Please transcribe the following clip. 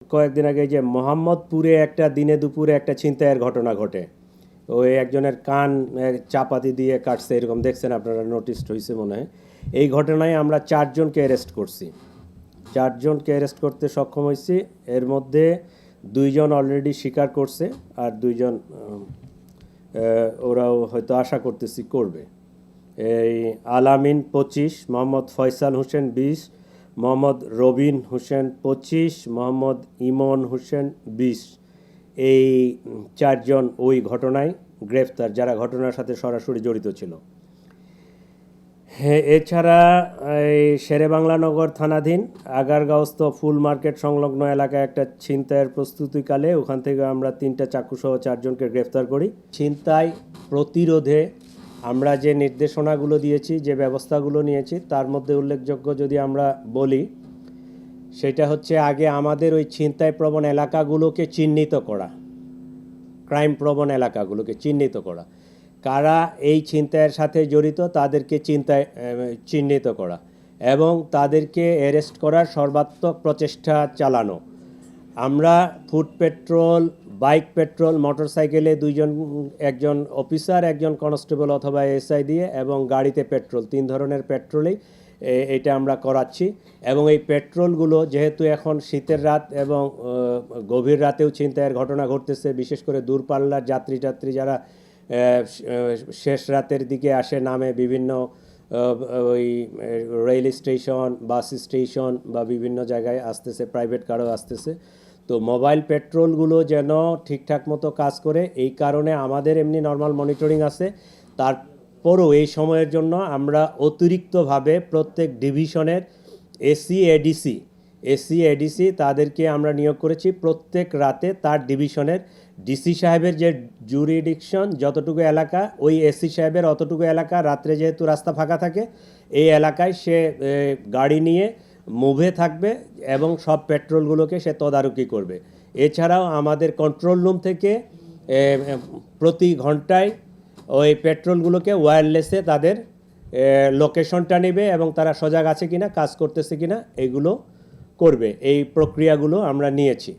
কয়েকদিন আগে যে মোহাম্মদপুরে একটা দিনে দুপুরে একটা ছিনতাইয়ের ঘটনা ঘটে। ওই একজনের কান চাপাতি দিয়ে কাটছে, এরকম দেখছেন আপনারা, নোটিস হয়েছে মনে হয়। এই ঘটনায় আমরা 4 জনকে অ্যারেস্ট করছি। 4 জনকে অ্যারেস্ট করতে সক্ষম হয়েছি। এর মধ্যে 2 জন অলরেডি স্বীকার করছে, আর 2 জন ওরাও হয়তো আশা করতেছি করবে। এই আলামিন 25, মোহাম্মদ ফয়সাল হোসেন 20, মোহাম্মদ রবিন হোসেন 25, মোহাম্মদ ইমন হোসেন 20। এই 4 জন ওই ঘটনায় গ্রেফতার, যারা ঘটনার সাথে সরাসরি জড়িত ছিল। হ্যাঁ, এছাড়া এই শেরেবাংলানগর থানাধীন আগারগাঁওস্থ ফুল মার্কেট সংলগ্ন এলাকায় একটা ছিনতাইয়ের প্রস্তুতিকালে ওখান থেকে আমরা 3টা চাকুসহ 4 জনকে গ্রেফতার করি। ছিনতাই প্রতিরোধে আমরা যে নির্দেশনাগুলো দিয়েছি, যে ব্যবস্থাগুলো নিয়েছি, তার মধ্যে উল্লেখযোগ্য যদি আমরা বলি, সেটা হচ্ছে আগে আমাদের ওই ছিনতাই প্রবণ এলাকাগুলোকে চিহ্নিত করা, ক্রাইম প্রবণ এলাকাগুলোকে চিহ্নিত করা, কারা এই ছিনতাইয়ের সাথে জড়িত তাদেরকে চিহ্নিত করা এবং তাদেরকে অ্যারেস্ট করার সর্বাত্মক প্রচেষ্টা চালানো। আমরা ফুট পেট্রোল, বাইক পেট্রোল, মোটরসাইকেলে 2 জন, একজন অফিসার, একজন কনস্টেবল অথবা এসআই দিয়ে, এবং গাড়িতে পেট্রোল, 3 ধরনের পেট্রোলেই এটা আমরা করাচ্ছি। এবং এই পেট্রোলগুলো যেহেতু এখন শীতের রাত এবং গভীর রাতেও ছিনতাইয়ের ঘটনা ঘটতেছে, বিশেষ করে দূরপাল্লার যাত্রী যারা শেষ রাতের দিকে আসে, নামে বিভিন্ন ওই রেল স্টেশন, বাস স্টেশন বা বিভিন্ন জায়গায় আসতেছে, প্রাইভেট কারও আসতেছে। তো মোবাইল পেট্রোলগুলো যেন ঠিকঠাক মতো কাজ করে, এই কারণে আমাদের এমনি নর্মাল মনিটরিং আছে। তারপরও এই সময়ের জন্য আমরা অতিরিক্তভাবে প্রত্যেক ডিভিশনের এসি এডিসি তাদেরকে আমরা নিয়োগ করেছি। প্রত্যেক রাতে তার ডিভিশনের ডিসি সাহেবের যে জুরিডিকশন, যতটুকু এলাকা, ওই এসি সাহেবের অতটুকু এলাকা, রাত্রে যেহেতু রাস্তা ফাঁকা থাকে, এই এলাকায় সে গাড়ি নিয়ে মুভে থাকবে এবং সব পেট্রোলগুলোকে সে তদারকি করবে। এছাড়াও আমাদের কন্ট্রোল রুম থেকে প্রতি ঘন্টায় ওই পেট্রোলগুলোকে ওয়্যারলেসে তাদের লোকেশনটা নেবে এবং তারা সজাগ আছে কিনা, কাজ করতেছে কিনা, এগুলো করবে। এই প্রক্রিয়াগুলো আমরা নিয়েছি।